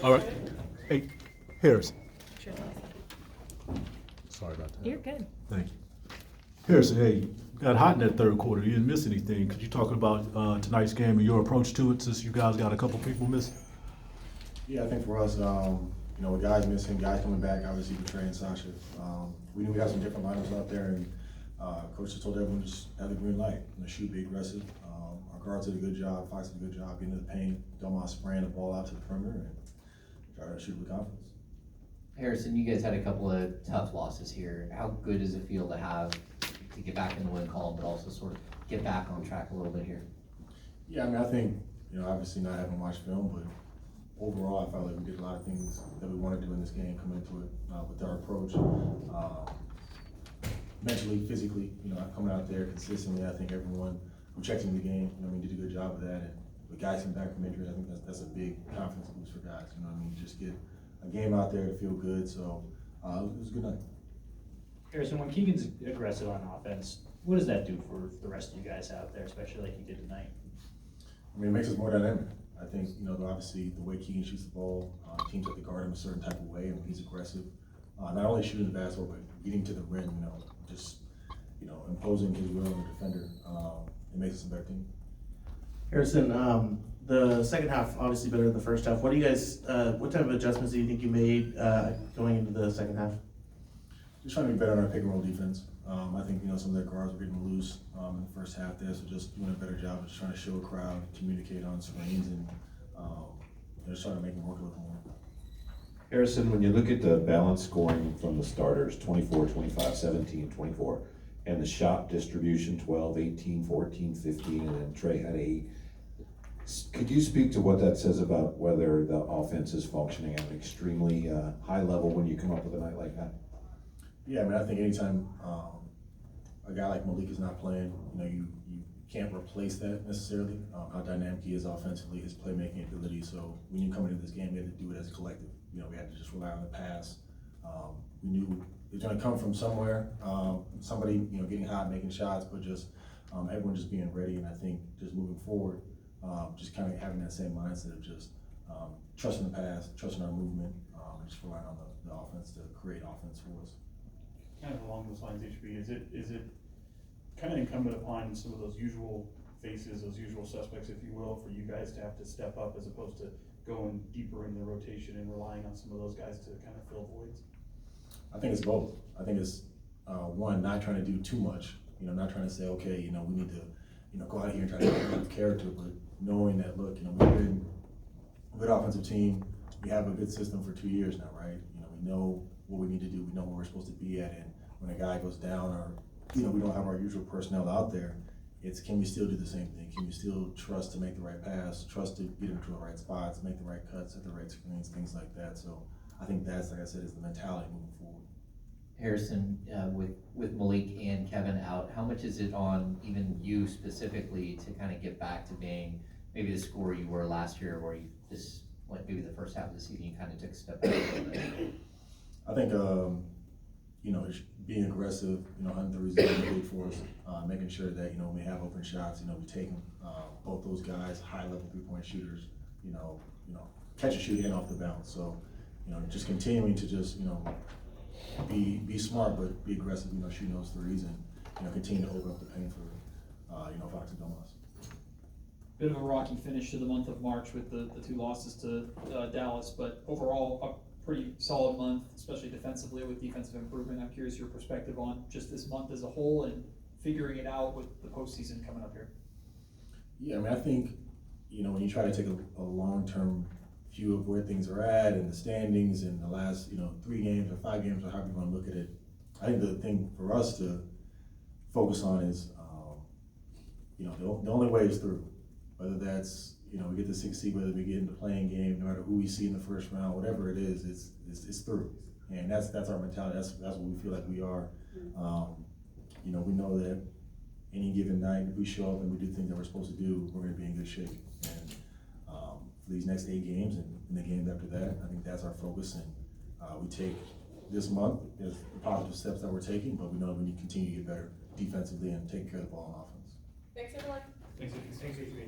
All right. Hey, Harrison. Sorry about that. You're good. Thank you. Harrison, hey, got hot in that third quarter. You didn't miss anything. Could you talk about tonight's game and your approach to it since you guys got a couple people missing? Yeah, I think for us, with guys missing, guys coming back, obviously for Trey and Sasha, we knew we had some different lineups out there, and coach just told everyone just have the green light, shoot, be aggressive. Our guards did a good job, Fox did a good job getting to the paint, don't mind spraying the ball out to the perimeter, and try to shoot with confidence. Harrison, you guys had a couple of tough losses here. How good does it feel to get back in the win column, but also sort of get back on track a little bit here? Yeah, I think, obviously not having watched film, but overall, I felt like we did a lot of things that we wanted to do in this game, coming into it with our approach. Mentally, physically, coming out there consistently. I think everyone who checked in the game, did a good job of that. And with guys coming back from injuries, I think that's a big confidence boost for guys. Just get a game out there to feel good. So it was a good night. Harrison, when Keegan's aggressive on offense, what does that do for the rest of you guys out there, especially like you did tonight? It makes us more dynamic. I think, obviously the way Keegan shoots the ball, teams have to guard him a certain type of way, and when he's aggressive, not only shooting the basketball, but getting to the rim, just, imposing his will on the defender, it makes us a better team. Harrison, the second half obviously better than the first half. What do you guys, what type of adjustments do you think you made going into the second half? Just trying to be better on our pick and roll defense. I think, some of their guards were getting loose in the first half there, so just doing a better job of just trying to show a crowd, communicate on screens, and just trying to make them work a little more. Harrison, when you look at the balance scoring from the starters, 24, 25, 17, 24, and the shot distribution, 12, 18, 14, 15, and then Trey had 8, could you speak to what that says about whether the offense is functioning at an extremely high level when you come up with a night like that? Yeah, I think anytime a guy like Malik is not playing, you can't replace that necessarily. How dynamic he is offensively, his playmaking ability. So when you come into this game, we had to do it as a collective. We had to just rely on the pass. We knew it was going to come from somewhere. Somebody, getting hot, making shots, but just everyone just being ready. And I think just moving forward, just kind of having that same mindset of just trusting the pass, trusting our movement, and just relying on the offense to create offense for us. Kind of along those lines, HB, is it kind of incumbent upon some of those usual faces, those usual suspects, if you will, for you guys to have to step up as opposed to going deeper in the rotation and relying on some of those guys to kind of fill voids? I think it's both. I think it's one, not trying to do too much, not trying to say, okay, we need to, go out here and try to build character, but knowing that, look, we've been a good offensive team. We have a good system for 2 years now, right? We know what we need to do. We know where we're supposed to be at, and when a guy goes down or, we don't have our usual personnel out there, it's can we still do the same thing? Can we still trust to make the right pass, trust to get into the right spots, make the right cuts, at the right screens, things like that. So I think that's, like I said, is the mentality moving forward. Harrison, with Malik and Kevin out, how much is it on even you specifically to kind of get back to being maybe the scorer you were last year, where maybe the first half of the season you kind of took a step back a little bit? I think, being aggressive, hunting the results is big for us, making sure that, when we have open shots, we take them, both those guys, high-level three-point shooters, catch and shoot and off the bounce. So, just continuing to just, be smart, but be aggressive, shooting those threes and, continue to open up the paint for, Fox and Domas. Bit of a rocky finish to the month of March with the 2 losses to Dallas, but overall a pretty solid month, especially defensively with defensive improvement. I'm curious your perspective on just this month as a whole and figuring it out with the postseason coming up here. Yeah, I think, when you try to take a long-term view of where things are at and the standings and the last, 3 games or 5 games or however you want to look at it, I think the thing for us to focus on is, the only way is through. Whether that's, we get the 6th seed, whether we get in the playing game, no matter who we see in the first round, whatever it is, it's through. And that's our mentality. That's what we feel like we are. We know that any given night, if we show up and we do things that we're supposed to do, we're going to be in good shape. And for these next 8 games and the games after that, I think that's our focus. And we take this month as the positive steps that we're taking, but we know we need to continue to get better defensively and take care of the ball on offense. Thanks, everyone. Thanks, HB.